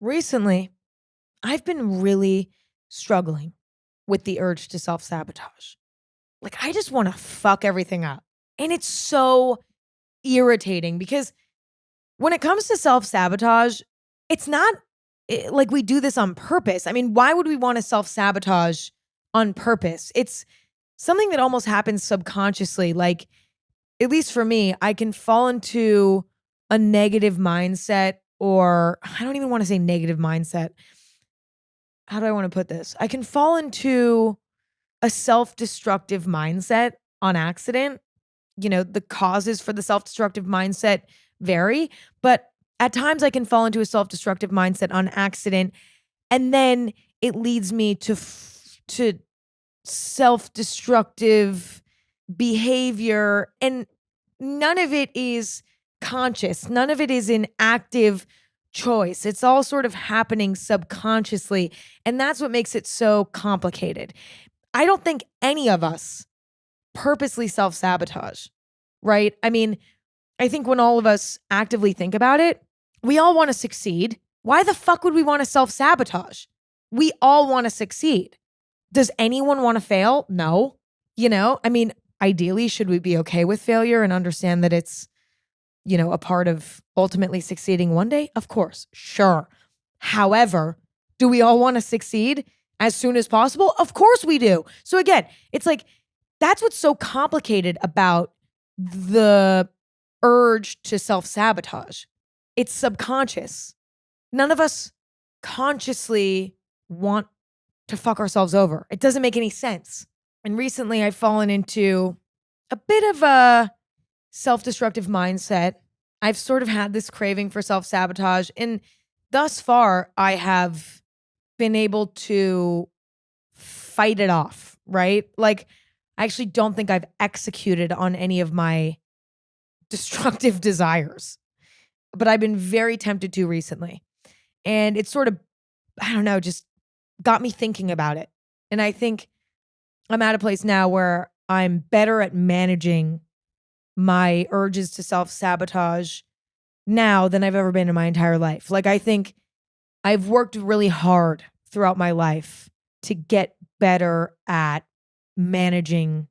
Recently, I've been really struggling with the urge to self sabotage. Like, I just want to fuck everything up. And it's so irritating because when it comes to self sabotage, it's not like we do this on purpose. I mean, why would we want to self sabotage on purpose? It's something that almost happens subconsciously. Like, at least for me, I can fall into a negative mindset, or I don't even want to say negative mindset. How do I want to put this? I can fall into a self-destructive mindset on accident. The causes for the self-destructive mindset vary, but at times I can fall into a self-destructive mindset on accident, and then it leads me to self-destructive behavior, and none of it is conscious. None of it is an active choice. It's all sort of happening subconsciously, and that's what makes it so complicated. I don't think any of us purposely self-sabotage, right? I mean, I think when all of us actively think about it, we all want to succeed. Why the fuck would we want to self-sabotage? We all want to succeed. Does anyone want to fail? No. I mean, ideally, should we be okay with failure and understand that it's, a part of ultimately succeeding one day? Of course, sure. However, do we all want to succeed as soon as possible? Of course we do. So again, it's like, that's what's so complicated about the urge to self-sabotage. It's subconscious. None of us consciously want to fuck ourselves over. It doesn't make any sense. And recently I've fallen into a bit of a self-destructive mindset. I've sort of had this craving for self-sabotage, and thus far I have been able to fight it off, right? Like, I actually don't think I've executed on any of my destructive desires, but I've been very tempted to recently. And it's sort of, I don't know, just got me thinking about it. And I think I'm at a place now where I'm better at managing my urges to self sabotage now than I've ever been in my entire life. Like, I think I've worked really hard throughout my life to get better at managing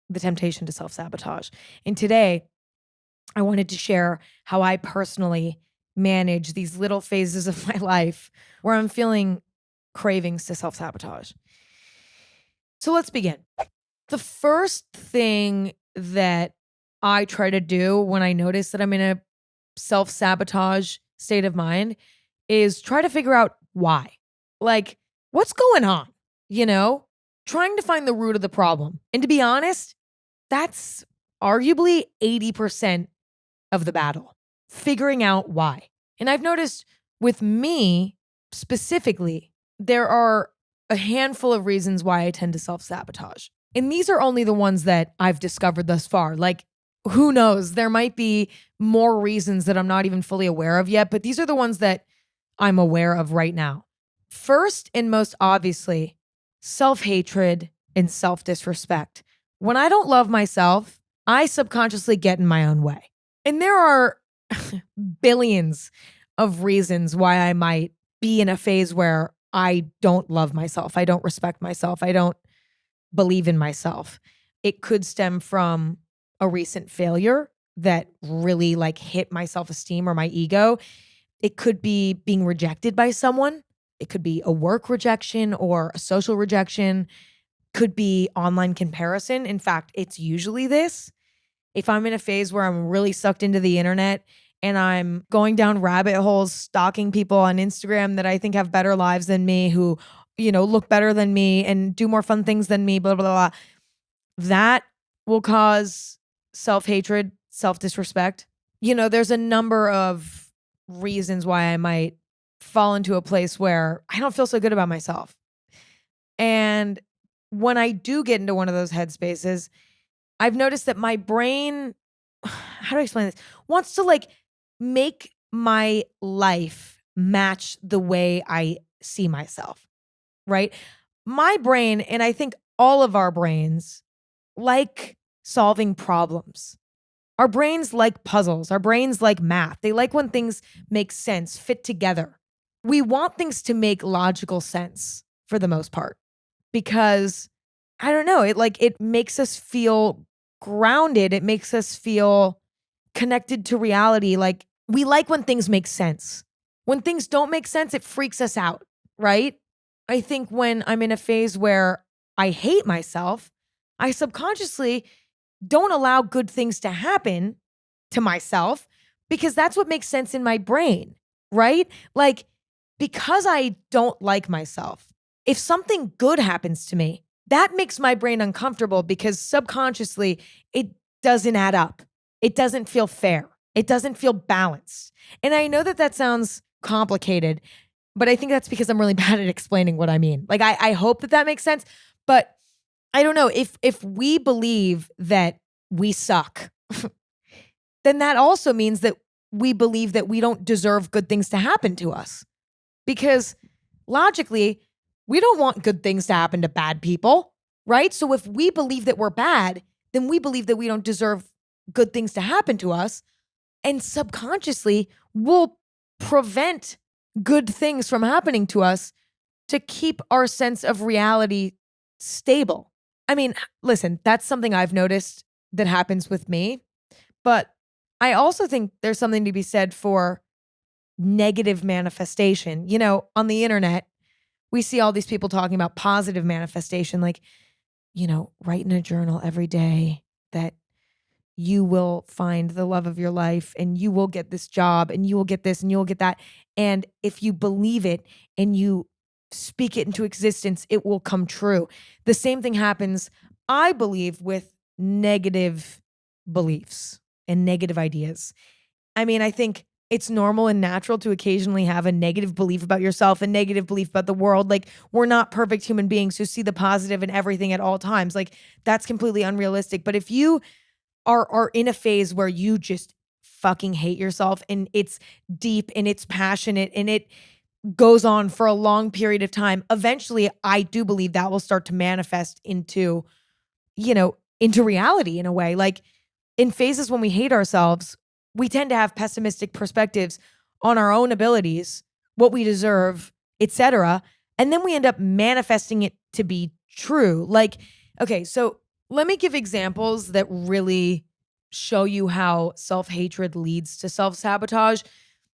the temptation to self sabotage. And today, I wanted to share how I personally manage these little phases of my life where I'm feeling cravings to self sabotage. So let's begin. The first thing that I try to do when I notice that I'm in a self sabotage state of mind is try to figure out why. Like, what's going on? Trying to find the root of the problem. And to be honest, that's arguably 80% of the battle, figuring out why. And I've noticed with me specifically, there are a handful of reasons why I tend to self sabotage. And these are only the ones that I've discovered thus far. Like, who knows? There might be more reasons that I'm not even fully aware of yet, but these are the ones that I'm aware of right now. First and most obviously, self-hatred and self-disrespect. When I don't love myself, I subconsciously get in my own way. And there are billions of reasons why I might be in a phase where I don't love myself. I don't respect myself. I don't believe in myself. It could stem from a recent failure that really hit my self-esteem or my ego. It could be being rejected by someone. It could be a work rejection or a social rejection. Could be online comparison. In fact, it's usually this. If I'm in a phase where I'm really sucked into the internet and I'm going down rabbit holes, stalking people on Instagram that I think have better lives than me, who, look better than me and do more fun things than me, blah, blah, blah, that will cause self-hatred, self-disrespect. There's a number of reasons why I might fall into a place where I don't feel so good about myself. And when I do get into one of those headspaces, I've noticed that my brain, how do I explain this? Wants to make my life match the way I see myself, right? My brain, and I think all of our brains, like solving problems. Our brains like puzzles. Our brains like math. They like when things make sense, fit together. we want things to make logical sense for the most part because I don't know, it makes us feel grounded. It makes us feel connected to reality. Like we like when things make sense. When things don't make sense, it freaks us out, right? I think when I'm in a phase where I hate myself, I subconsciously don't allow good things to happen to myself because that's what makes sense in my brain, right? Like, because I don't like myself, if something good happens to me, that makes my brain uncomfortable because subconsciously it doesn't add up. It doesn't feel fair. It doesn't feel balanced. And I know that that sounds complicated, but I think that's because I'm really bad at explaining what I mean. Like, I hope that that makes sense, but I don't know if we believe that we suck, then that also means that we believe that we don't deserve good things to happen to us. Because logically, we don't want good things to happen to bad people, right? So if we believe that we're bad, then we believe that we don't deserve good things to happen to us. And subconsciously, we'll prevent good things from happening to us to keep our sense of reality stable. I mean, listen, that's something I've noticed that happens with me. But I also think there's something to be said for negative manifestation. You know, on the internet, we see all these people talking about positive manifestation, like, write in a journal every day that you will find the love of your life and you will get this job and you will get this and you will get that. And if you believe it and you speak it into existence, it will come true. The same thing happens, I believe, with negative beliefs and negative ideas. I mean, I think it's normal and natural to occasionally have a negative belief about yourself, a negative belief about the world. Like, we're not perfect human beings who see the positive in everything at all times. Like, that's completely unrealistic. But if you are in a phase where you just fucking hate yourself and it's deep and it's passionate and it goes on for a long period of time, eventually I do believe that will start to manifest into reality in a way. Like, in phases when we hate ourselves, we tend to have pessimistic perspectives on our own abilities, what we deserve, etc. And then we end up manifesting it to be true. Like, okay, so let me give examples that really show you how self-hatred leads to self-sabotage.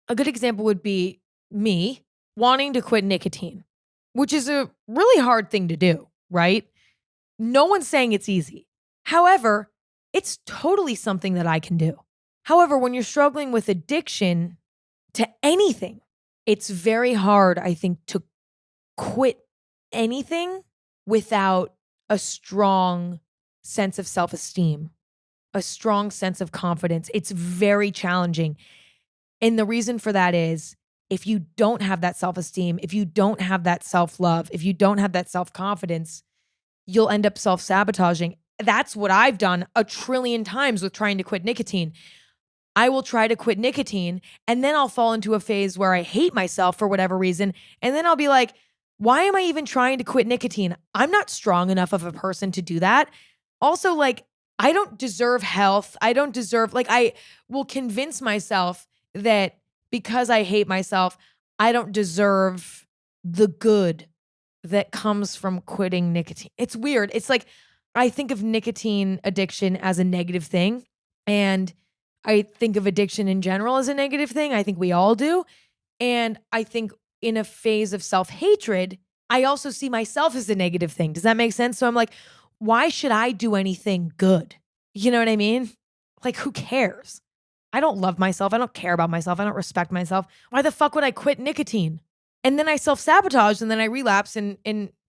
A good example would be me wanting to quit nicotine, which is a really hard thing to do, right? No one's saying it's easy. However, it's totally something that I can do. However, when you're struggling with addiction to anything, it's very hard, I think, to quit anything without a strong sense of self-esteem, a strong sense of confidence. It's very challenging. And the reason for that is if you don't have that self-esteem, if you don't have that self-love, if you don't have that self-confidence, you'll end up self-sabotaging. That's what I've done a trillion times with trying to quit nicotine. I will try to quit nicotine and then I'll fall into a phase where I hate myself for whatever reason. And then I'll be like, why am I even trying to quit nicotine? I'm not strong enough of a person to do that. Also, like, I don't deserve health. I will convince myself that because I hate myself, I don't deserve the good that comes from quitting nicotine. It's weird. It's like, I think of nicotine addiction as a negative thing. And I think of addiction in general as a negative thing. I think we all do. And I think in a phase of self-hatred, I also see myself as a negative thing. Does that make sense? So I'm like, why should I do anything good? You know what I mean? Like, who cares? I don't love myself. I don't care about myself. I don't respect myself. Why the fuck would I quit nicotine? And then I self-sabotage and then I relapse and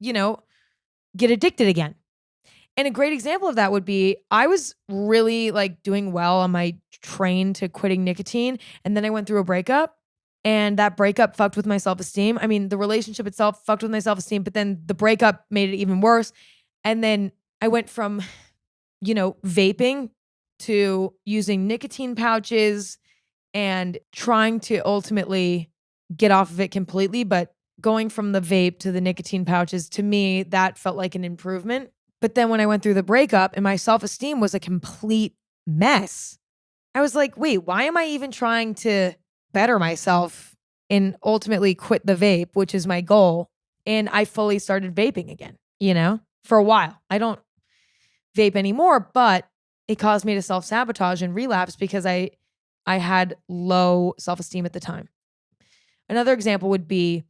get addicted again. And a great example of that would be I was really like doing well on my train to quitting nicotine. And then I went through a breakup and that breakup fucked with my self-esteem. I mean, the relationship itself fucked with my self-esteem, but then the breakup made it even worse. And then I went from, vaping to using nicotine pouches and trying to ultimately get off of it completely. But going from the vape to the nicotine pouches, to me, that felt like an improvement. But then when I went through the breakup and my self-esteem was a complete mess, I was like, wait, why am I even trying to better myself and ultimately quit the vape, which is my goal. And I fully started vaping again, for a while. I don't vape anymore, but it caused me to self-sabotage and relapse because I had low self-esteem at the time. Another example would be,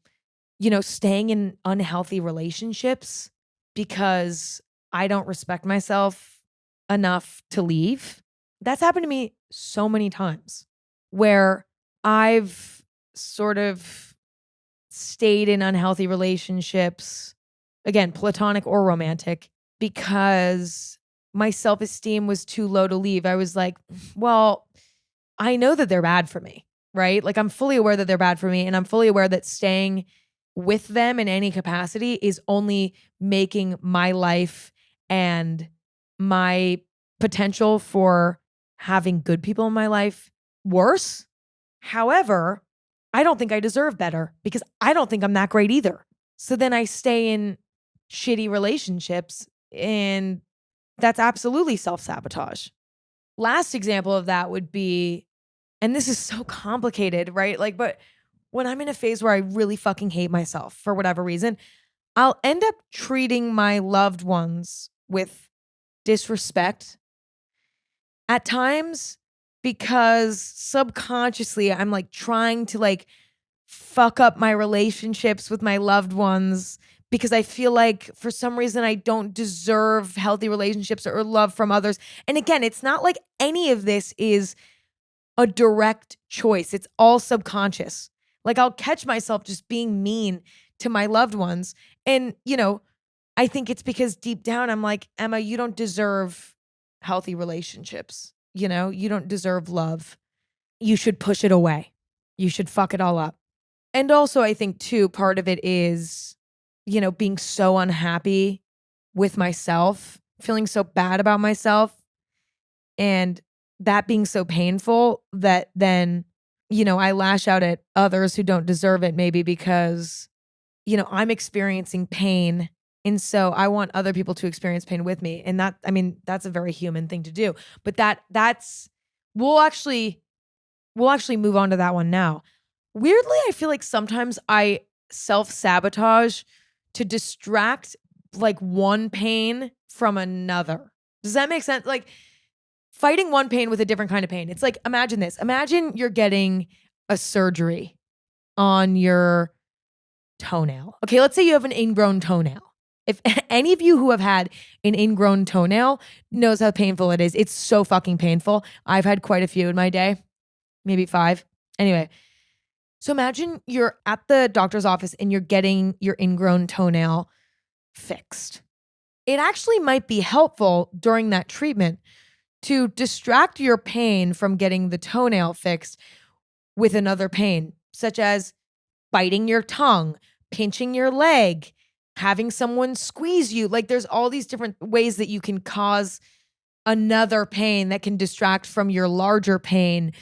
staying in unhealthy relationships because I don't respect myself enough to leave. That's happened to me so many times where I've sort of stayed in unhealthy relationships, again, platonic or romantic, because my self esteem was too low to leave. I was like, well, I know that they're bad for me, right? Like, I'm fully aware that they're bad for me. And I'm fully aware that staying with them in any capacity is only making my life and my potential for having good people in my life worse. However, I don't think I deserve better because I don't think I'm that great either. So then I stay in shitty relationships, and that's absolutely self sabotage. Last example of that would be, and this is so complicated, right? Like, but when I'm in a phase where I really fucking hate myself for whatever reason, I'll end up treating my loved ones with disrespect at times because subconsciously I'm like trying to like fuck up my relationships with my loved ones because I feel like for some reason I don't deserve healthy relationships or love from others. And again, it's not like any of this is a direct choice. It's all subconscious. Like I'll catch myself just being mean to my loved ones. And, I think it's because deep down I'm like, Emma, you don't deserve healthy relationships. You don't deserve love. You should push it away. You should fuck it all up. And also, I think too, part of it is, being so unhappy with myself, feeling so bad about myself, and that being so painful that then, I lash out at others who don't deserve it, maybe because, I'm experiencing pain. And so I want other people to experience pain with me. And that's a very human thing to do. But that's, we'll actually, we'll actually move on to that one now. Weirdly, I feel like sometimes I self sabotage to distract like one pain from another. Does that make sense? Like fighting one pain with a different kind of pain. It's like, imagine this. Imagine you're getting a surgery on your toenail. Okay, let's say you have an ingrown toenail. If any of you who have had an ingrown toenail knows how painful it is, it's so fucking painful. I've had quite a few in my day, maybe 5. Anyway, so imagine you're at the doctor's office and you're getting your ingrown toenail fixed. It actually might be helpful during that treatment to distract your pain from getting the toenail fixed with another pain, such as biting your tongue, pinching your leg, having someone squeeze you. Like there's all these different ways that you can cause another pain that can distract from your larger pain,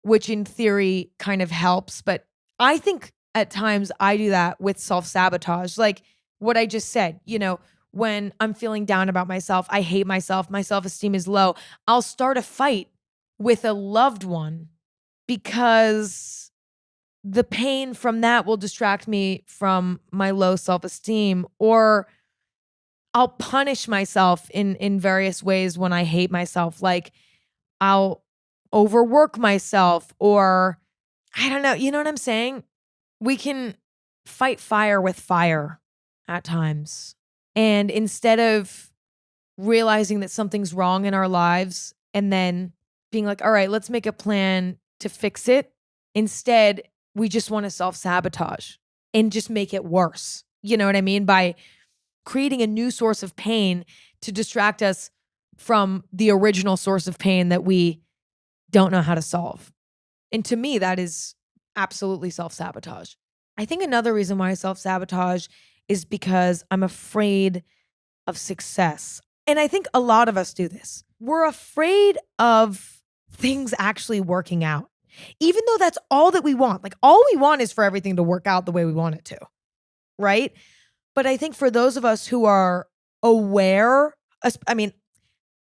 which in theory kind of helps. But I think at times I do that with self sabotage. Like what I just said, when I'm feeling down about myself, I hate myself, my self esteem is low, I'll start a fight with a loved one because the pain from that will distract me from my low self esteem, or I'll punish myself in various ways when I hate myself. Like I'll overwork myself, or I don't know. You know what I'm saying? We can fight fire with fire at times. And instead of realizing that something's wrong in our lives and then being like, all right, let's make a plan to fix it. Instead, we just want to self sabotage and just make it worse. You know what I mean? By creating a new source of pain to distract us from the original source of pain that we don't know how to solve. And to me, that is absolutely self sabotage. I think another reason why I self sabotage is because I'm afraid of success. And I think a lot of us do this. We're afraid of things actually working out, even though that's all that we want. Like all we want is for everything to work out the way we want it to, right? But I think for those of us who are aware,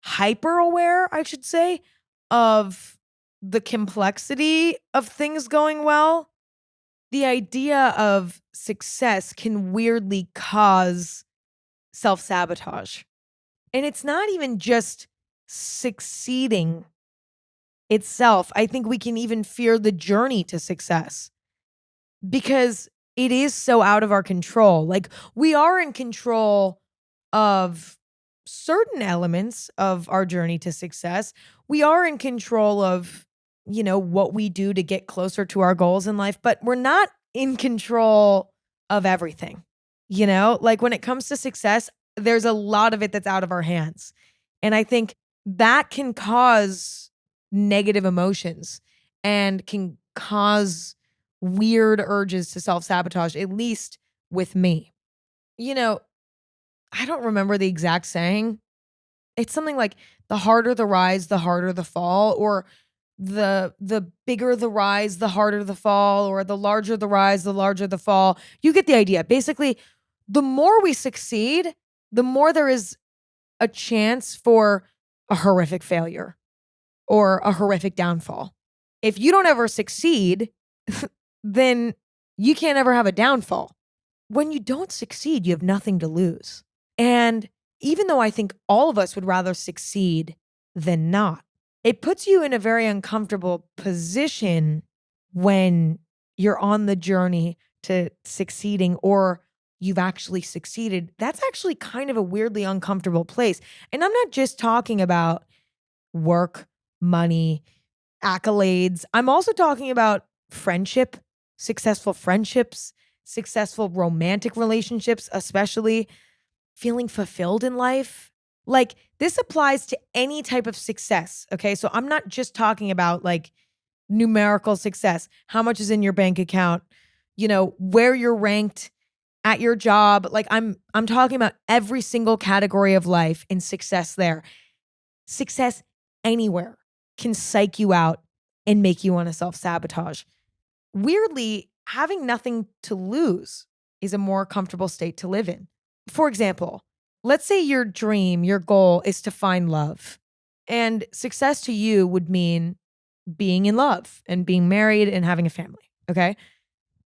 hyper aware, I should say, of the complexity of things going well, the idea of success can weirdly cause self sabotage. And it's not even just succeeding itself. I think we can even fear the journey to success because it is so out of our control. Like, we are in control of certain elements of our journey to success. We are in control of, what we do to get closer to our goals in life, but we're not in control of everything. Like, when it comes to success, there's a lot of it that's out of our hands. And I think that can cause negative emotions and can cause weird urges to self sabotage, at least with me. You know, I don't remember the exact saying. It's something like the harder the rise, the harder the fall, or the bigger the rise, the harder the fall, or the larger the rise, the larger the fall. You get the idea. Basically, the more we succeed, the more there is a chance for a horrific failure or a horrific downfall. If you don't ever succeed, then you can't ever have a downfall. When you don't succeed, you have nothing to lose. And even though I think all of us would rather succeed than not, it puts you in a very uncomfortable position when you're on the journey to succeeding or you've actually succeeded. That's actually kind of a weirdly uncomfortable place. And I'm not just talking about work, money, accolades. I'm also talking about friendship, successful friendships, successful romantic relationships, especially feeling fulfilled in life. Like, this applies to any type of success. Okay. So I'm not just talking about like numerical success, how much is in your bank account, where you're ranked at your job. Like, I'm talking about every single category of life and success there. Success anywhere can psych you out and make you want to self-sabotage. Weirdly, having nothing to lose is a more comfortable state to live in. For example, let's say your dream, your goal is to find love. And success to you would mean being in love and being married and having a family. Okay.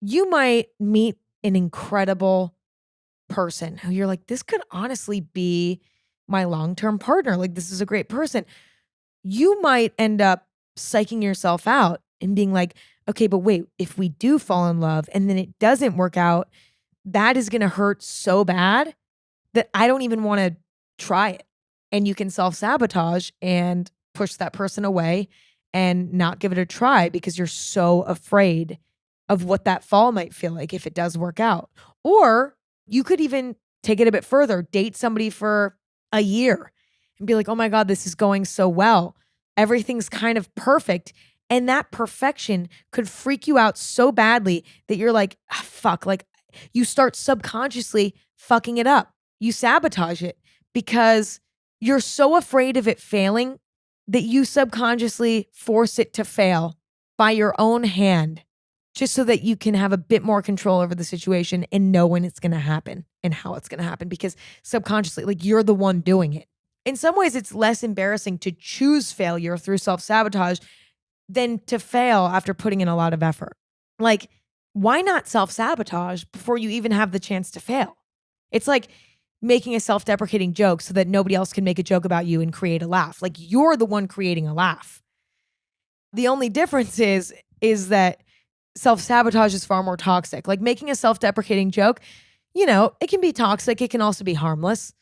You might meet an incredible person who you're like, this could honestly be my long-term partner. Like, this is a great person. You might end up psyching yourself out and being like, okay, but wait, if we do fall in love and then it doesn't work out, that is going to hurt so bad that I don't even want to try it. And you can self-sabotage and push that person away and not give it a try because you're so afraid of what that fall might feel like if it does work out. Or you could even take it a bit further, date somebody for a year and be like, oh my God, this is going so well. Everything's kind of perfect. And that perfection could freak you out so badly that you're like, ah, fuck, like you start subconsciously fucking it up. You sabotage it because you're so afraid of it failing that you subconsciously force it to fail by your own hand, just so that you can have a bit more control over the situation and know when it's going to happen and how it's going to happen, because subconsciously, like, you're the one doing it. In some ways, it's less embarrassing to choose failure through self-sabotage than to fail after putting in a lot of effort. Like, why not self-sabotage before you even have the chance to fail? It's like making a self-deprecating joke so that nobody else can make a joke about you and create a laugh. Like, you're the one creating a laugh. The only difference is that self-sabotage is far more toxic. Like, making a self-deprecating joke, it can be toxic. It can also be harmless,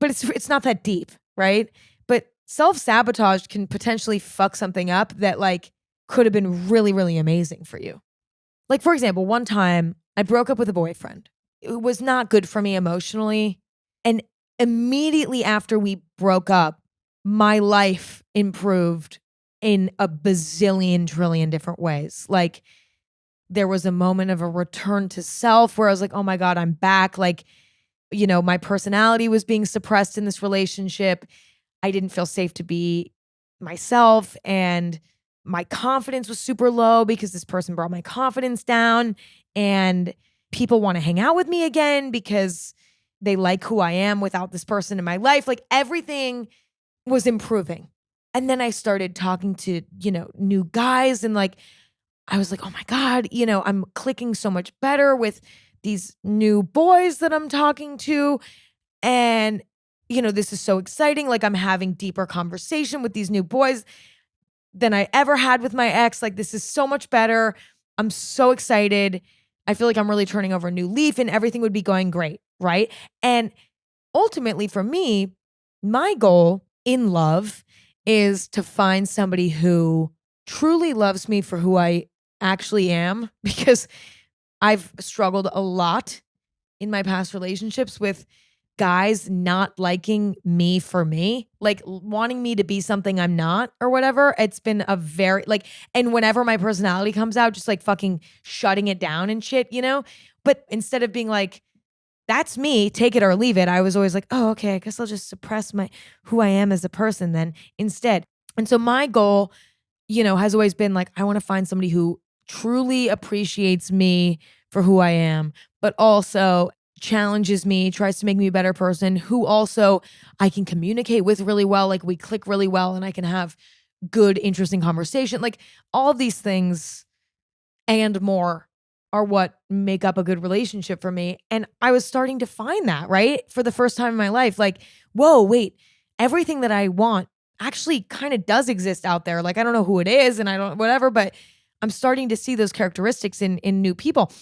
but it's not that deep, right? But self-sabotage can potentially fuck something up that like could have been really, really amazing for you. Like, for example, one time I broke up with a boyfriend. It was not good for me emotionally. And immediately after we broke up, my life improved in a bazillion trillion different ways. Like, there was a moment of a return to self where I was like, oh my God, I'm back. Like, my personality was being suppressed in this relationship. I didn't feel safe to be myself. And my confidence was super low because this person brought my confidence down. And people want to hang out with me again because they like who I am without this person in my life. Like, everything was improving. And then I started talking to, new guys, and like, I was like, "Oh my God, I'm clicking so much better with these new boys that I'm talking to. And, this is so exciting. Like, I'm having deeper conversation with these new boys than I ever had with my ex. Like, this is so much better. I'm so excited. I feel like I'm really turning over a new leaf and everything would be going great." Right. And ultimately, for me, my goal in love is to find somebody who truly loves me for who I actually am, because I've struggled a lot in my past relationships with guys not liking me for me, like wanting me to be something I'm not or whatever. It's been a very like, and whenever my personality comes out, just like fucking shutting it down and shit. But instead of being like, that's me, take it or leave it, I was always like, oh, okay, I guess I'll just suppress my who I am as a person then instead. And so my goal, has always been like, I want to find somebody who truly appreciates me for who I am, but also challenges me, tries to make me a better person, who also I can communicate with really well. Like we click really well and I can have good, interesting conversation. Like all of these things and more are what make up a good relationship for me. And I was starting to find that, right? For the first time in my life, like, whoa, wait, everything that I want actually kind of does exist out there. Like, I don't know who it is and I don't, whatever, but I'm starting to see those characteristics in new people.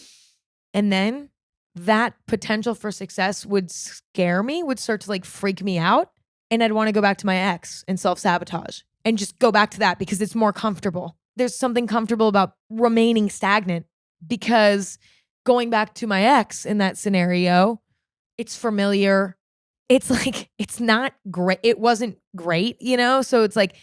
And then that potential for success would scare me, would start to like freak me out. And I'd want to go back to my ex and self-sabotage and just go back to that because it's more comfortable. There's something comfortable about remaining stagnant, because going back to my ex in that scenario, it's familiar. It's like, it's not great. It wasn't great. So it's like,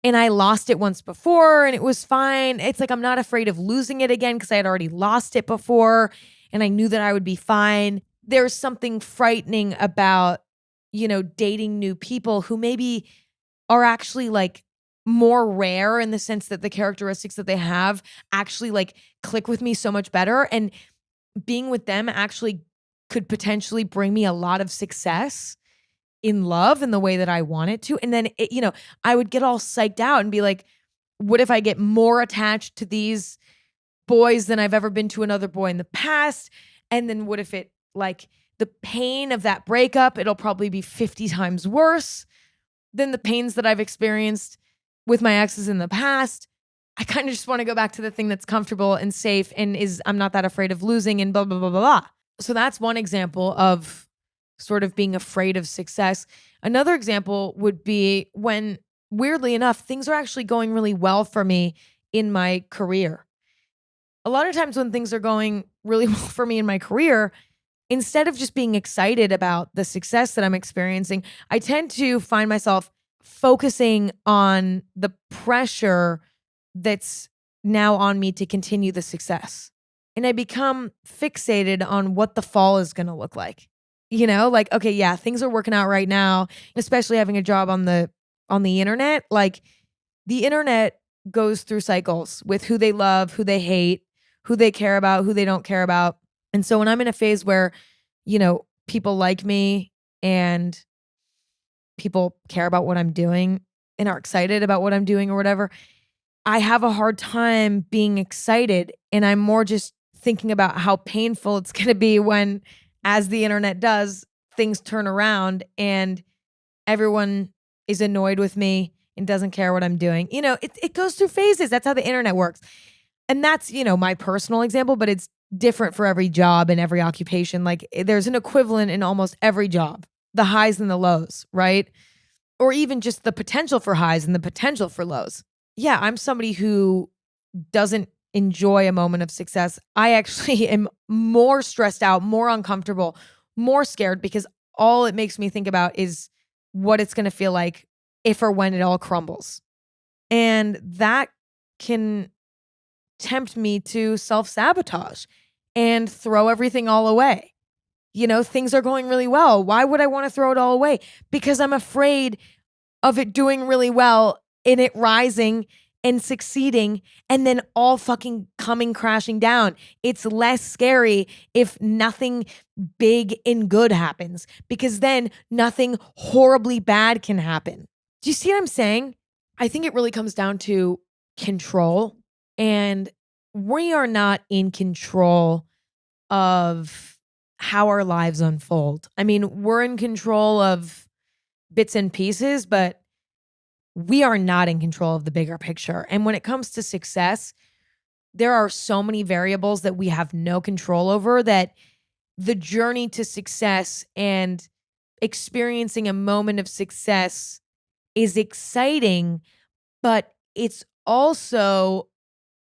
and I lost it once before and it was fine. It's like, I'm not afraid of losing it again because I had already lost it before and I knew that I would be fine. There's something frightening about, dating new people who maybe are actually like more rare in the sense that the characteristics that they have actually like click with me so much better. And being with them actually could potentially bring me a lot of success in love in the way that I want it to. And then, I would get all psyched out and be like, what if I get more attached to these boys than I've ever been to another boy in the past? And then what if it like the pain of that breakup, it'll probably be 50 times worse than the pains that I've experienced with my exes in the past. I kind of just want to go back to the thing that's comfortable and safe and I'm not that afraid of losing and blah, blah, blah, blah, blah. So that's one example of sort of being afraid of success. Another example would be when, weirdly enough, things are actually going really well for me in my career. A lot of times when things are going really well for me in my career, instead of just being excited about the success that I'm experiencing, I tend to find myself focusing on the pressure that's now on me to continue the success. And I become fixated on what the fall is going to look like. Like, okay, yeah, things are working out right now, especially having a job on the internet. Like the internet goes through cycles with who they love, who they hate, who they care about, who they don't care about. And so when I'm in a phase where, people like me and people care about what I'm doing and are excited about what I'm doing or whatever, I have a hard time being excited. And I'm more just thinking about how painful it's going to be when, as the internet does, things turn around and everyone is annoyed with me and doesn't care what I'm doing. It goes through phases. That's how the internet works. And that's, my personal example, but it's different for every job and every occupation. Like there's an equivalent in almost every job, the highs and the lows, right? Or even just the potential for highs and the potential for lows. Yeah, I'm somebody who doesn't enjoy a moment of success. I actually am more stressed out, more uncomfortable, more scared because all it makes me think about is what it's going to feel like if or when it all crumbles. And that can tempt me to self-sabotage and throw everything all away. Things are going really well. Why would I want to throw it all away? Because I'm afraid of it doing really well and it rising and succeeding and then all fucking coming crashing down. It's less scary if nothing big and good happens, because then nothing horribly bad can happen. Do you see what I'm saying? I think it really comes down to control. And we are not in control of how our lives unfold. I mean, we're in control of bits and pieces, but we are not in control of the bigger picture. And when it comes to success, there are so many variables that we have no control over, that the journey to success and experiencing a moment of success is exciting, but it's also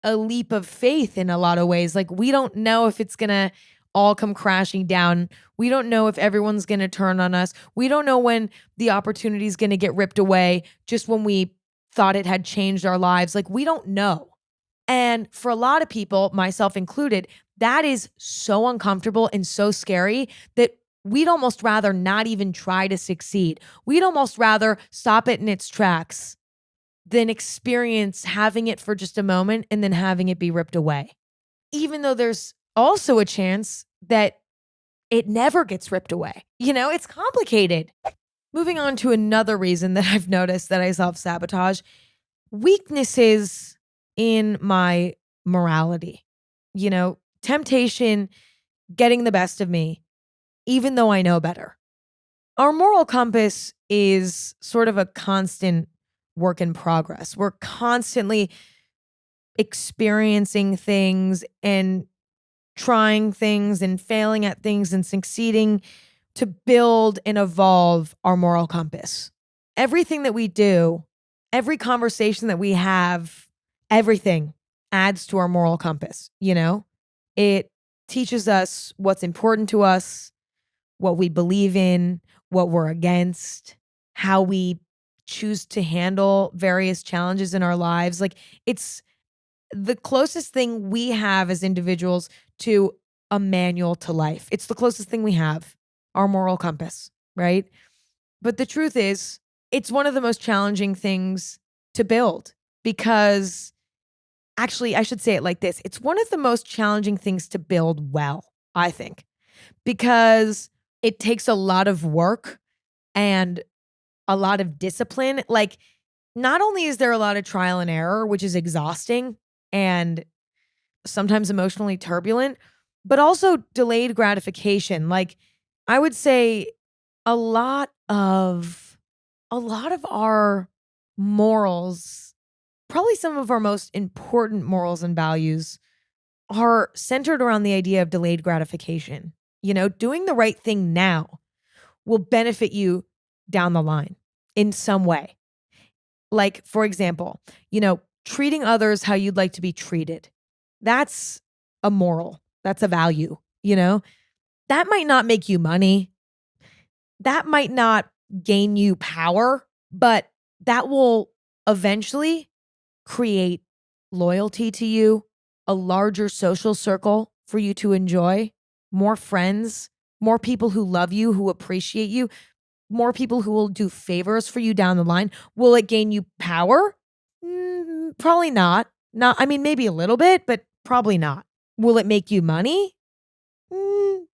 a leap of faith in a lot of ways. Like, we don't know if it's going to all come crashing down. We don't know if everyone's going to turn on us. We don't know when the opportunity is going to get ripped away just when we thought it had changed our lives. Like, we don't know. And for a lot of people, myself included, that is so uncomfortable and so scary that we'd almost rather not even try to succeed. We'd almost rather stop it in its tracks than experience having it for just a moment and then having it be ripped away. Even though there's also a chance that it never gets ripped away. It's complicated. Moving on to another reason that I've noticed that I self-sabotage: weaknesses in my morality. Temptation getting the best of me, even though I know better. Our moral compass is sort of a constant work in progress. We're constantly experiencing things and trying things and failing at things and succeeding to build and evolve our moral compass. Everything that we do, every conversation that we have, everything adds to our moral compass. It teaches us what's important to us, what we believe in, what we're against, how we choose to handle various challenges in our lives. Like, it's the closest thing we have as individuals to a manual to life. It's the closest thing we have, our moral compass, right? But the truth is, it's one of the most challenging things to build, because actually, I should say it like this: it's one of the most challenging things to build well, I think, because it takes a lot of work and a lot of discipline. Like, not only is there a lot of trial and error, which is exhausting and sometimes emotionally turbulent, but also delayed gratification. Like, I would say a lot of our morals, probably some of our most important morals and values, are centered around the idea of delayed gratification. Doing the right thing now will benefit you down the line in some way. Like, for example, treating others how you'd like to be treated. That's a moral. That's a value. That might not make you money. That might not gain you power, but that will eventually create loyalty to you, a larger social circle for you to enjoy, more friends, more people who love you, who appreciate you, more people who will do favors for you down the line. Will it gain you power? Probably not. I mean, maybe a little bit, but probably not. Will it make you money?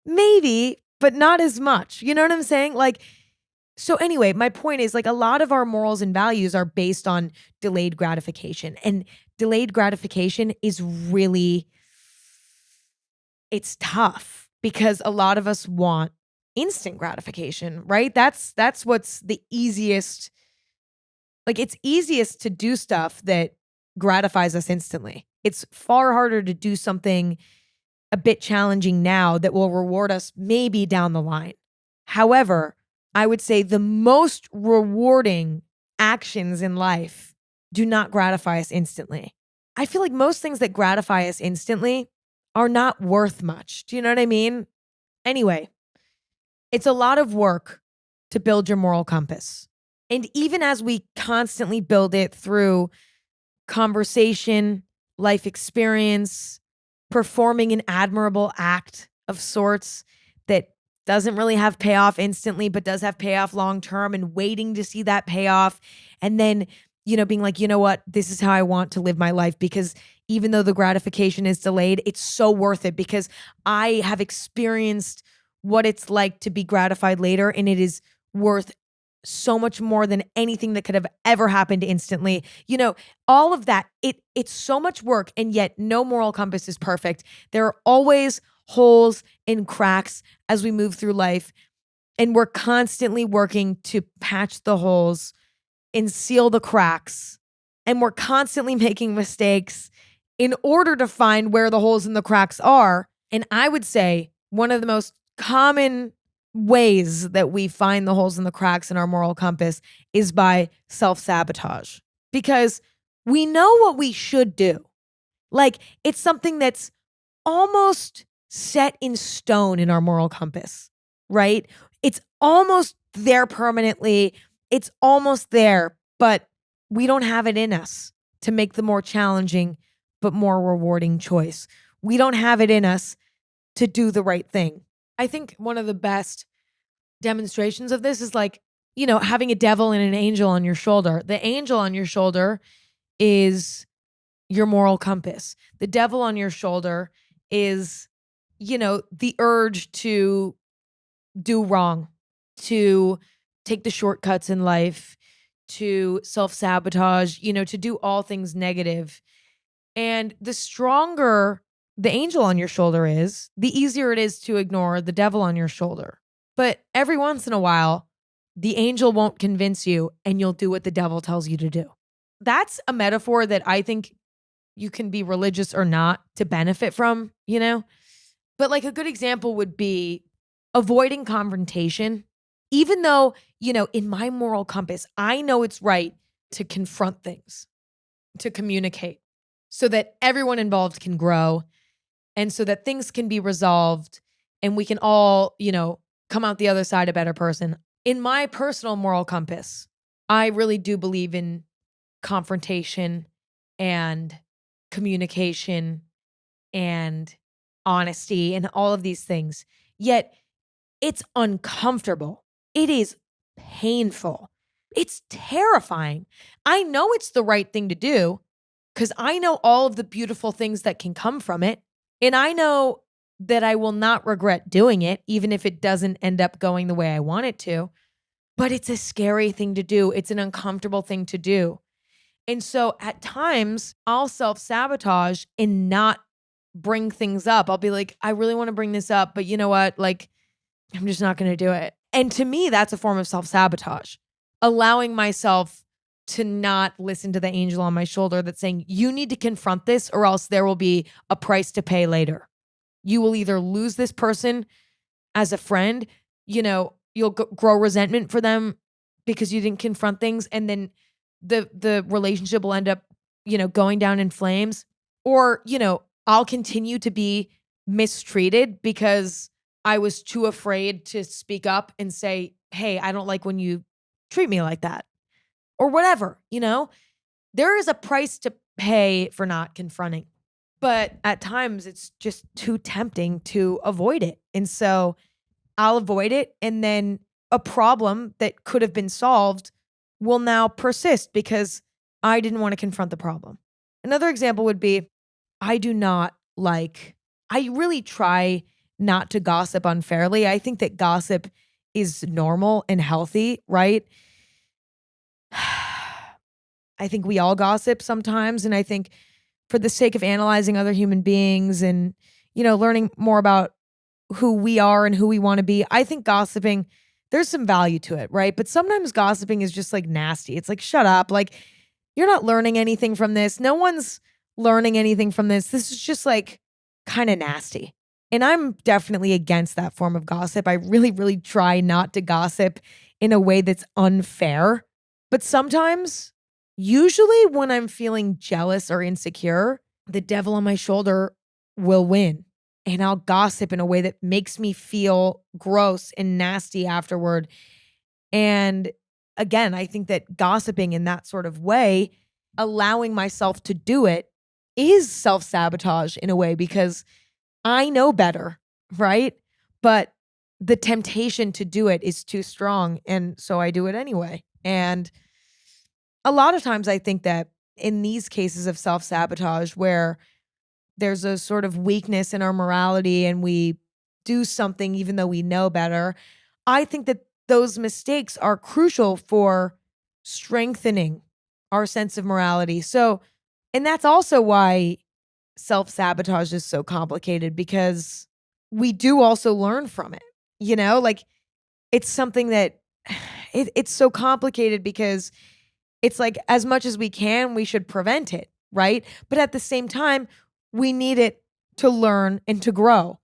Maybe, but not as much. You know what I'm saying? Like, so anyway, my point is, like, a lot of our morals and values are based on delayed gratification. And delayed gratification is really, it's tough, because a lot of us want instant gratification, right? That's what's the easiest. Like, it's easiest to do stuff that gratifies us instantly. It's far harder to do something a bit challenging now that will reward us maybe down the line. However, I would say the most rewarding actions in life do not gratify us instantly. I feel like most things that gratify us instantly are not worth much. Do you know what I mean? Anyway, it's a lot of work to build your moral compass. And even as we constantly build it through conversation, life experience, performing an admirable act of sorts that doesn't really have payoff instantly, but does have payoff long term, and waiting to see that payoff. And then, being like, you know what, this is how I want to live my life, because even though the gratification is delayed, it's so worth it, because I have experienced what it's like to be gratified later, and it is worth so much more than anything that could have ever happened instantly. All of that, it's so much work, and yet no moral compass is perfect. There are always holes and cracks as we move through life, and we're constantly working to patch the holes and seal the cracks. And we're constantly making mistakes in order to find where the holes and the cracks are. And I would say one of the most common ways that we find the holes and the cracks in our moral compass is by self-sabotage, because we know what we should do. Like, it's something that's almost set in stone in our moral compass, right? It's almost there permanently. It's almost there, but we don't have it in us to make the more challenging but more rewarding choice. We don't have it in us to do the right thing. I think one of the best demonstrations of this is like, having a devil and an angel on your shoulder. The angel on your shoulder is your moral compass. The devil on your shoulder is, the urge to do wrong, to take the shortcuts in life, to self-sabotage, to do all things negative. And the stronger the angel on your shoulder is, the easier it is to ignore the devil on your shoulder. But every once in a while, the angel won't convince you and you'll do what the devil tells you to do. That's a metaphor that I think you can be religious or not to benefit from, But like a good example would be avoiding confrontation. Even though, in my moral compass, I know it's right to confront things, to communicate so that everyone involved can grow and so that things can be resolved and we can all, come out the other side a better person. In my personal moral compass, I really do believe in confrontation and communication and honesty and all of these things. Yet it's uncomfortable. It is painful. It's terrifying. I know it's the right thing to do because I know all of the beautiful things that can come from it. And I know that I will not regret doing it, even if it doesn't end up going the way I want it to. But it's a scary thing to do. It's an uncomfortable thing to do. And so at times I'll self-sabotage and not bring things up. I'll be like, I really want to bring this up, but you know what? Like, I'm just not going to do it. And to me, that's a form of self-sabotage, allowing myself to not listen to the angel on my shoulder that's saying, you need to confront this or else there will be a price to pay later. You will either lose this person as a friend, you'll grow resentment for them because you didn't confront things. And then the relationship will end up, going down in flames. Or, I'll continue to be mistreated because I was too afraid to speak up and say, hey, I don't like when you treat me like that. Or whatever, there is a price to pay for not confronting. But at times it's just too tempting to avoid it. And so I'll avoid it. And then a problem that could have been solved will now persist because I didn't want to confront the problem. Another example would be I really try not to gossip unfairly. I think that gossip is normal and healthy, right? I think we all gossip sometimes. And I think for the sake of analyzing other human beings and, learning more about who we are and who we want to be, I think gossiping, there's some value to it, right? But sometimes gossiping is just like nasty. It's like, shut up. Like, you're not learning anything from this. No one's learning anything from this. This is just like kind of nasty. And I'm definitely against that form of gossip. I really, really try not to gossip in a way that's unfair. But sometimes, usually when I'm feeling jealous or insecure, the devil on my shoulder will win. And I'll gossip in a way that makes me feel gross and nasty afterward. And again, I think that gossiping in that sort of way, allowing myself to do it, is self-sabotage in a way because I know better, right? But the temptation to do it is too strong. And so I do it anyway. And a lot of times I think that in these cases of self-sabotage where there's a sort of weakness in our morality and we do something even though we know better, I think that those mistakes are crucial for strengthening our sense of morality. So, and that's also why self-sabotage is so complicated, because we do also learn from it. Like, it's something that it's so complicated because it's like, as much as we can, we should prevent it, right? But at the same time, we need it to learn and to grow.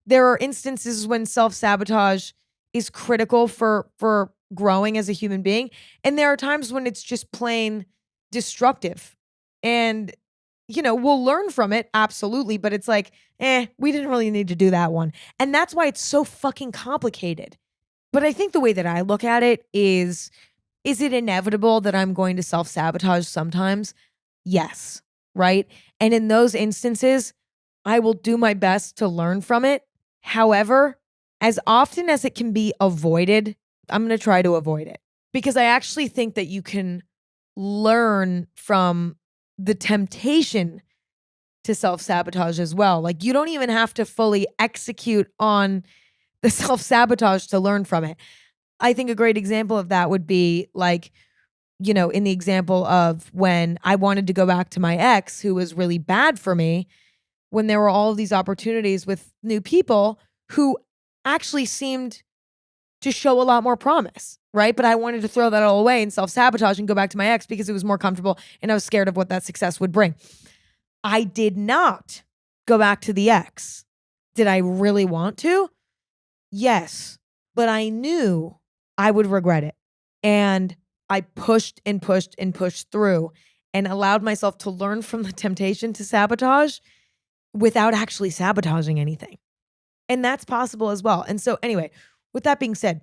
There are instances when self-sabotage is critical for growing as a human being, and there are times when it's just plain destructive. And we'll learn from it, absolutely, but it's like, we didn't really need to do that one. And that's why it's so fucking complicated. But I think the way that I look at it is it inevitable that I'm going to self-sabotage sometimes? Yes, right? And in those instances, I will do my best to learn from it. However, as often as it can be avoided, I'm going to try to avoid it, because I actually think that you can learn from the temptation to self-sabotage as well. Like, you don't even have to fully execute on the self-sabotage to learn from it. I think a great example of that would be like, in the example of when I wanted to go back to my ex who was really bad for me, when there were all of these opportunities with new people who actually seemed to show a lot more promise, right? But I wanted to throw that all away and self-sabotage and go back to my ex because it was more comfortable and I was scared of what that success would bring. I did not go back to the ex. Did I really want to? Yes, but I knew I would regret it. And I pushed and pushed and pushed through and allowed myself to learn from the temptation to sabotage without actually sabotaging anything. And that's possible as well. And so, anyway, with that being said,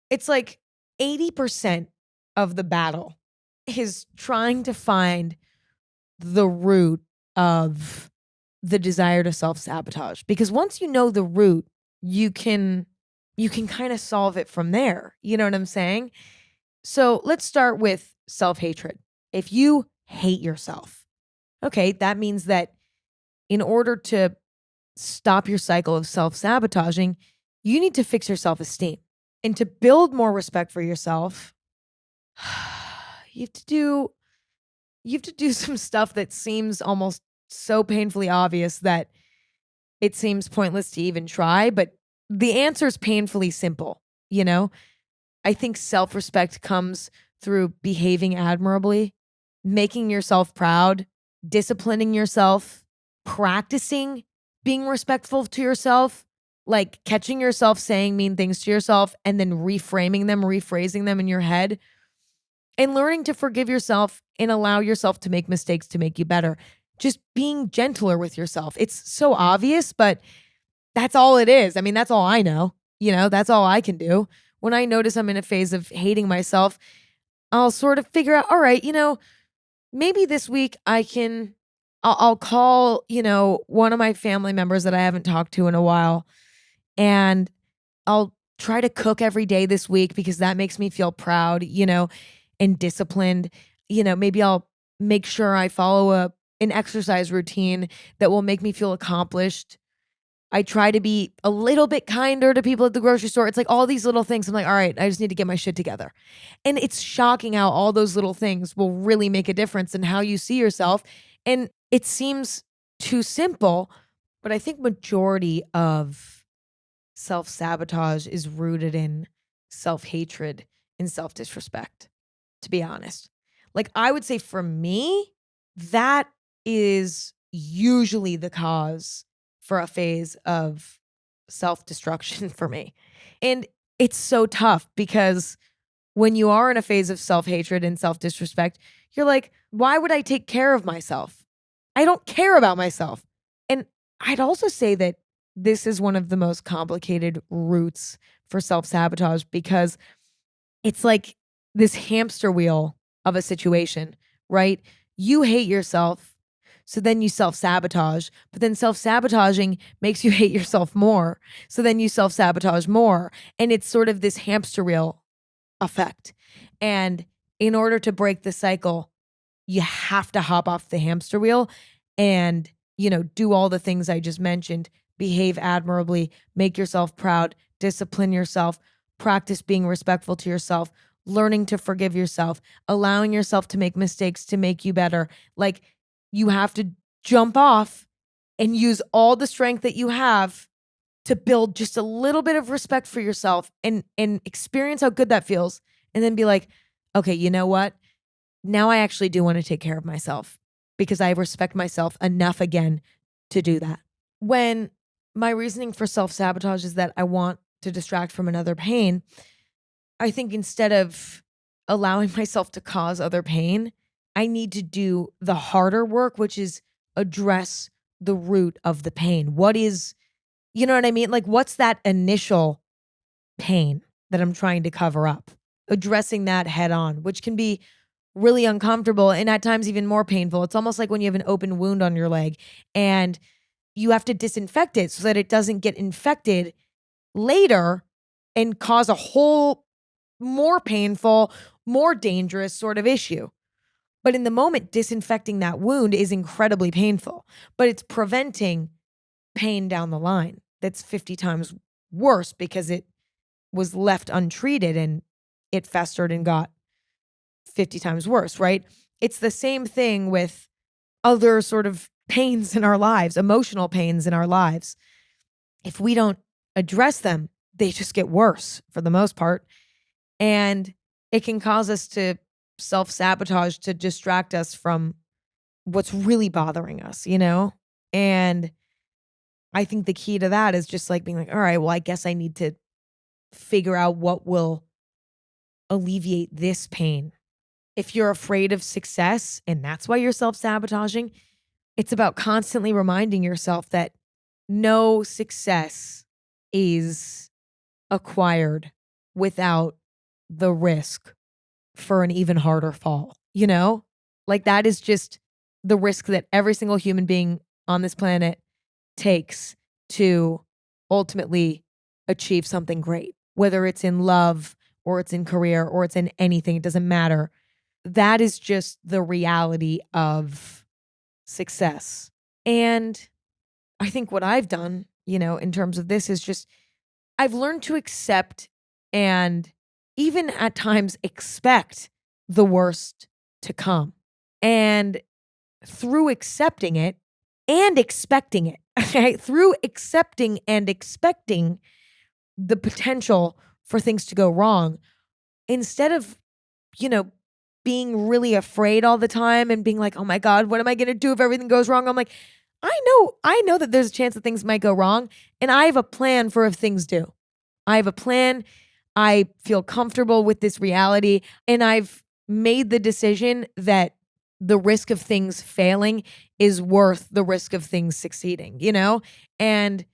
it's like 80% of the battle is trying to find the root of the desire to self-sabotage. Because once you know the root, you can kind of solve it from there. You know what I'm saying? So let's start with self-hatred. If you hate yourself, okay, that means that in order to stop your cycle of self-sabotaging, you need to fix your self-esteem. And to build more respect for yourself, you have to do some stuff that seems almost so painfully obvious that it seems pointless to even try, but the answer is painfully simple, I think self-respect comes through behaving admirably, making yourself proud, disciplining yourself, practicing being respectful to yourself, like catching yourself saying mean things to yourself and then reframing them, rephrasing them in your head, and learning to forgive yourself and allow yourself to make mistakes to make you better. Just being gentler with yourself. It's so obvious, but that's all it is. I mean, that's all I know. That's all I can do. When I notice I'm in a phase of hating myself, I'll sort of figure out, all right, maybe this week I'll call, one of my family members that I haven't talked to in a while, and I'll try to cook every day this week because that makes me feel proud, and disciplined. Maybe I'll make sure I follow an exercise routine that will make me feel accomplished. I try to be a little bit kinder to people at the grocery store. It's like all these little things. I'm like, all right, I just need to get my shit together. And it's shocking how all those little things will really make a difference in how you see yourself. And it seems too simple, but I think majority of self-sabotage is rooted in self-hatred and self-disrespect, to be honest. Like, I would say for me, that is usually the cause for a phase of self-destruction for me. And it's so tough because when you are in a phase of self-hatred and self-disrespect, you're like, why would I take care of myself? I don't care about myself. And I'd also say that this is one of the most complicated roots for self-sabotage because it's like this hamster wheel of a situation, right? You hate yourself. So then you self-sabotage, but then self-sabotaging makes you hate yourself more. So then you self-sabotage more. And it's sort of this hamster wheel effect. And in order to break the cycle, you have to hop off the hamster wheel and, do all the things I just mentioned, behave admirably, make yourself proud, discipline yourself, practice being respectful to yourself, learning to forgive yourself, allowing yourself to make mistakes to make you better. Like, you have to jump off and use all the strength that you have to build just a little bit of respect for yourself and experience how good that feels. And then be like, okay, you know what? Now I actually do want to take care of myself because I respect myself enough again to do that. When my reasoning for self-sabotage is that I want to distract from another pain, I think instead of allowing myself to cause other pain, I need to do the harder work, which is address the root of the pain. What is, you know what I mean? Like, what's that initial pain that I'm trying to cover up? Addressing that head on, which can be really uncomfortable and at times even more painful. It's almost like when you have an open wound on your leg and you have to disinfect it so that it doesn't get infected later and cause a whole more painful, more dangerous sort of issue. But in the moment, disinfecting that wound is incredibly painful, but it's preventing pain down the line that's 50 times worse because it was left untreated and it festered and got 50 times worse, right? It's the same thing with other sort of pains in our lives, emotional pains in our lives. If we don't address them, they just get worse for the most part. And it can cause us to self-sabotage to distract us from what's really bothering us, you know? And I think the key to that is just like being like, all right, well, I guess I need to figure out what will alleviate this pain. If you're afraid of success and that's why you're self-sabotaging, it's about constantly reminding yourself that no success is acquired without the risk for an even harder fall, you know? Like, that is just the risk that every single human being on this planet takes to ultimately achieve something great, whether it's in love or it's in career or it's in anything, it doesn't matter. That is just the reality of success. And I think what I've done, you know, in terms of this is just I've learned to accept and even at times expect the worst to come. And through accepting it and expecting it, okay, through accepting and expecting the potential for things to go wrong, instead of, you know, being really afraid all the time and being like, oh my God, what am I going to do if everything goes wrong? I'm like, I know that there's a chance that things might go wrong. And I have a plan for if things do. I have a plan. I feel comfortable with this reality. And I've made the decision that the risk of things failing is worth the risk of things succeeding, you know? And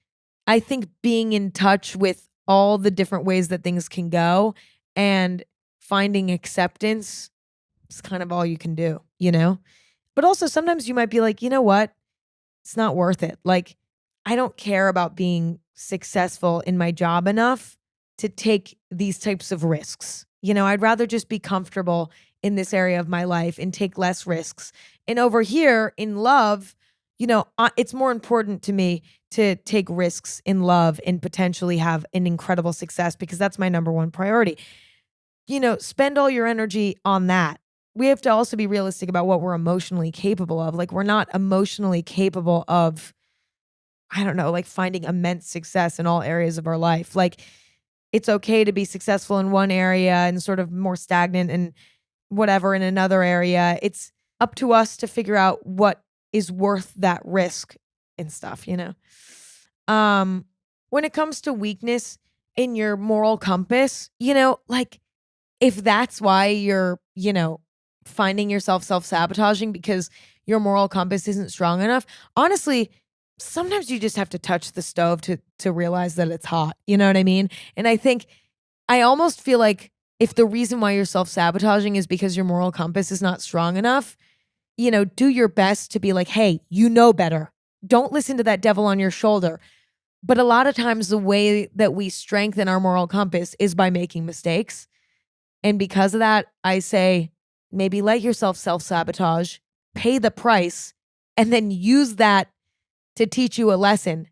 I think being in touch with all the different ways that things can go and finding acceptance is kind of all you can do, you know? But also sometimes you might be like, you know what? It's not worth it. Like, I don't care about being successful in my job enough to take these types of risks. You know, I'd rather just be comfortable in this area of my life and take less risks. And over here in love, you know, it's more important to me to take risks in love and potentially have an incredible success because that's my number one priority. You know, spend all your energy on that. We have to also be realistic about what we're emotionally capable of. Like, we're not emotionally capable of, I don't know, like finding immense success in all areas of our life. Like, it's okay to be successful in one area and sort of more stagnant and whatever in another area. It's up to us to figure out what is worth that risk and stuff, you know? When it comes to weakness in your moral compass, you know, like, if that's why you're, you know, finding yourself self-sabotaging because your moral compass isn't strong enough, honestly, sometimes you just have to touch the stove to realize that it's hot. You know what I mean? And I think I almost feel like if the reason why you're self-sabotaging is because your moral compass is not strong enough, you know, do your best to be like, hey, you know better. Don't listen to that devil on your shoulder. But a lot of times the way that we strengthen our moral compass is by making mistakes. And because of that, I say maybe let yourself self-sabotage, pay the price, and then use that to teach you a lesson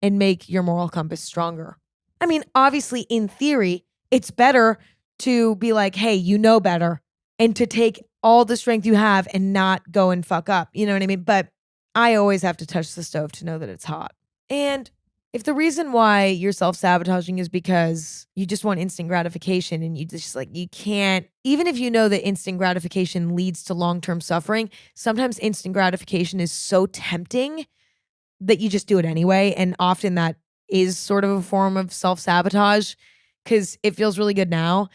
and make your moral compass stronger. I mean, obviously, in theory, It's better to be like, hey, you know better, and to take all the strength you have and not go and fuck up. You know what I mean? But I always have to touch the stove to know that it's hot. And if the reason why you're self-sabotaging is because you just want instant gratification and you just like, you can't, even if you know that instant gratification leads to long-term suffering, sometimes instant gratification is so tempting that you just do it anyway. And often that is sort of a form of self-sabotage because it feels really good now,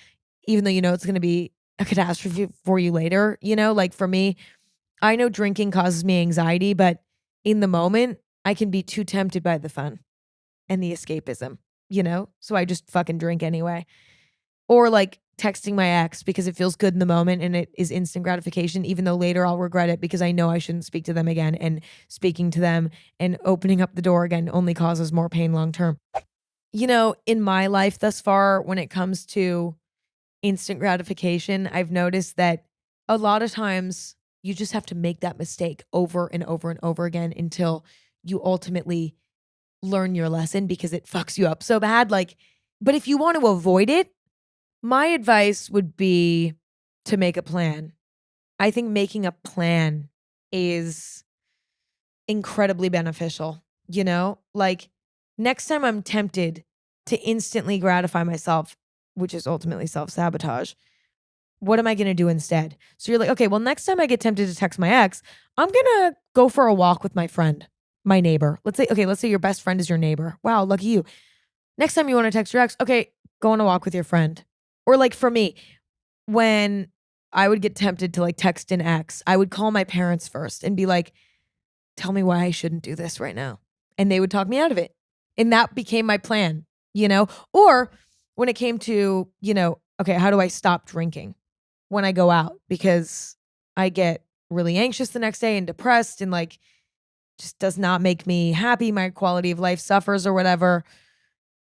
even though you know it's going to be a catastrophe for you later. Like for me, I know drinking causes me anxiety, but in the moment, I can be too tempted by the fun and the escapism. So I just fucking drink anyway. Or like texting my ex because it feels good in the moment and it is instant gratification, even though later I'll regret it because I know I shouldn't speak to them again. And speaking to them and opening up the door again only causes more pain long term. In my life thus far, when it comes to instant gratification, I've noticed that a lot of times you just have to make that mistake over and over and over again until you ultimately learn your lesson because it fucks you up so bad. But if you want to avoid it, my advice would be to make a plan. I think making a plan is incredibly beneficial, Like next time I'm tempted to instantly gratify myself, which is ultimately self-sabotage, what am I going to do instead? So you're like, okay, well, next time I get tempted to text my ex, I'm going to go for a walk with my friend, my neighbor. Let's say your best friend is your neighbor. Wow, lucky you. Next time you want to text your ex, okay, go on a walk with your friend. Or like for me, when I would get tempted to like text an ex, I would call my parents first and be like, tell me why I shouldn't do this right now. And they would talk me out of it. And that became my plan. Or when it came to, okay, how do I stop drinking when I go out? Because I get really anxious the next day and depressed and like just does not make me happy. My quality of life suffers or whatever.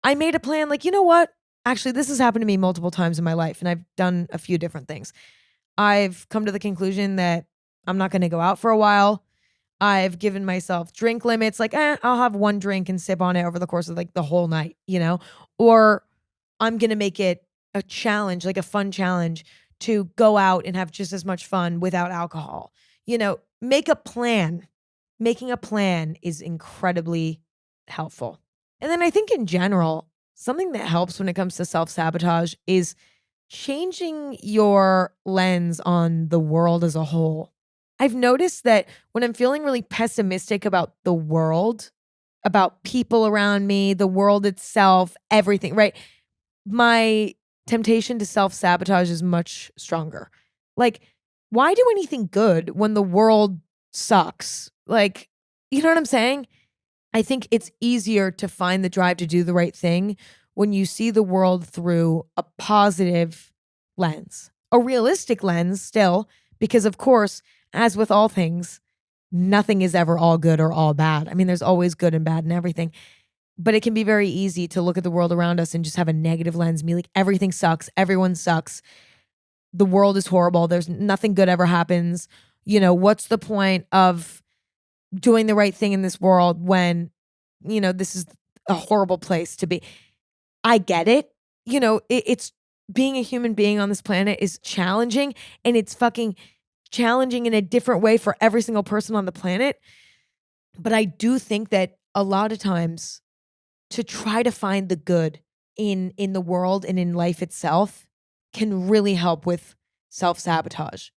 I made a plan like, you know what? Actually, this has happened to me multiple times in my life and I've done a few different things. I've come to the conclusion that I'm not going to go out for a while. I've given myself drink limits, like, I'll have one drink and sip on it over the course of like the whole night. Or I'm going to make it a challenge, like a fun challenge to go out and have just as much fun without alcohol. Make a plan. Making a plan is incredibly helpful. And then I think in general, something that helps when it comes to self-sabotage is changing your lens on the world as a whole. I've noticed that when I'm feeling really pessimistic about the world, about people around me, the world itself, everything, right? My temptation to self-sabotage is much stronger. Like, why do anything good when the world sucks? Like, you know what I'm saying? I think it's easier to find the drive to do the right thing when you see the world through a positive lens, a realistic lens still, because of course, as with all things, nothing is ever all good or all bad. I mean, there's always good and bad in everything, but it can be very easy to look at the world around us and just have a negative lens, be like, everything sucks, everyone sucks, the world is horrible, there's nothing good ever happens. What's the point of doing the right thing in this world when, this is a horrible place to be. I get it. It's being a human being on this planet is challenging and it's fucking challenging in a different way for every single person on the planet. But I do think that a lot of times to try to find the good in the world and in life itself can really help with self-sabotage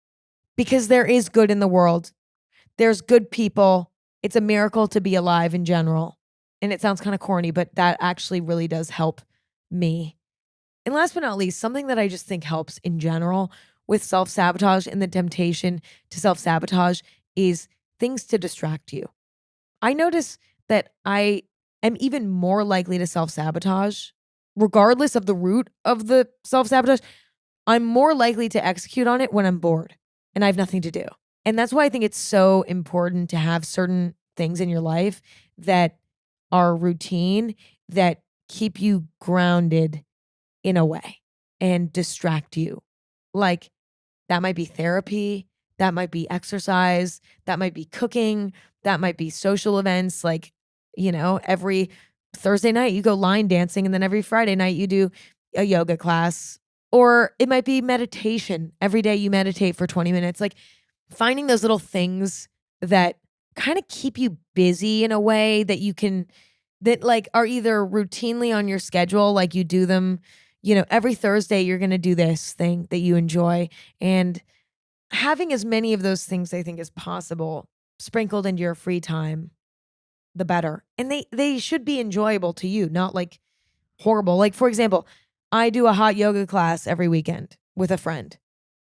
because there is good in the world. There's good people. It's a miracle to be alive in general. And it sounds kind of corny, but that actually really does help me. And last but not least, something that I just think helps in general with self-sabotage and the temptation to self-sabotage is things to distract you. I notice that I am even more likely to self-sabotage, regardless of the root of the self-sabotage. I'm more likely to execute on it when I'm bored and I have nothing to do. And that's why I think it's so important to have certain things in your life that are routine, that keep you grounded in a way and distract you. Like that might be therapy, that might be exercise, that might be cooking, that might be social events. Like, every Thursday night you go line dancing and then every Friday night you do a yoga class, or it might be meditation. Every day you meditate for 20 minutes. Like finding those little things that kind of keep you busy in a way that you can, that like are either routinely on your schedule, like you do them, every Thursday you're going to do this thing that you enjoy. And having as many of those things, I think, as possible sprinkled into your free time, the better. And they should be enjoyable to you, not like horrible. Like, for example, I do a hot yoga class every weekend with a friend,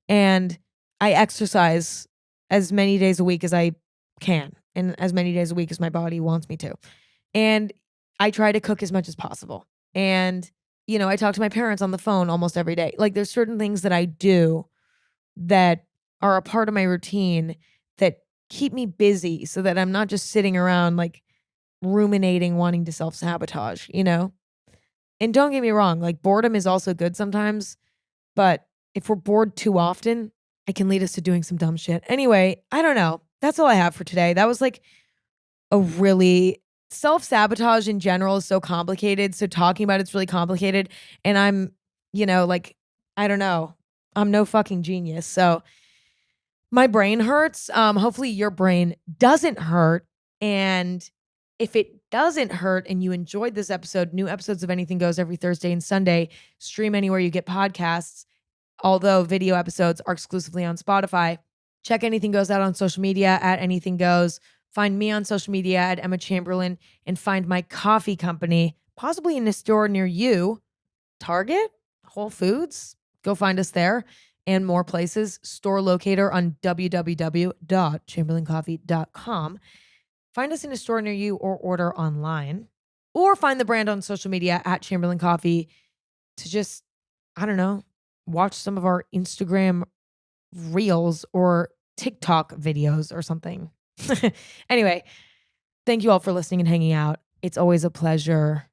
and I exercise as many days a week as I can, and as many days a week as my body wants me to. And I try to cook as much as possible. And, I talk to my parents on the phone almost every day. Like, there's certain things that I do that are a part of my routine that keep me busy so that I'm not just sitting around like ruminating, wanting to self sabotage, And don't get me wrong, like boredom is also good sometimes, but if we're bored too often, it can lead us to doing some dumb shit. Anyway, I don't know. That's all I have for today. That was like a really self sabotage in general is so complicated. So talking about it's really complicated. And I'm, like, I don't know. I'm no fucking genius. So my brain hurts. Hopefully your brain doesn't hurt. And if it doesn't hurt and you enjoyed this episode, new episodes of Anything Goes every Thursday and Sunday, stream anywhere you get podcasts. Although video episodes are exclusively on Spotify. Check Anything Goes out on social media at Anything Goes. Find me on social media at Emma Chamberlain, and find my coffee company, possibly in a store near you, Target, Whole Foods. Go find us there and more places. Store locator on www.chamberlaincoffee.com. Find us in a store near you or order online. Or find the brand on social media at Chamberlain Coffee to just, I don't know, watch some of our Instagram reels or TikTok videos or something. Anyway, thank you all for listening and hanging out. It's always a pleasure.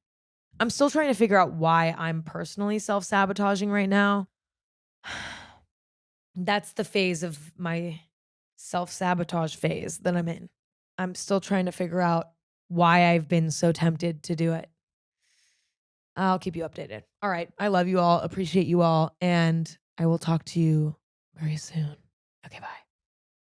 I'm still trying to figure out why I'm personally self-sabotaging right now. That's the phase of my self-sabotage phase that I'm in. I'm still trying to figure out why I've been so tempted to do it. I'll keep you updated. All right. I love you all. Appreciate you all. And I will talk to you very soon. Okay, bye.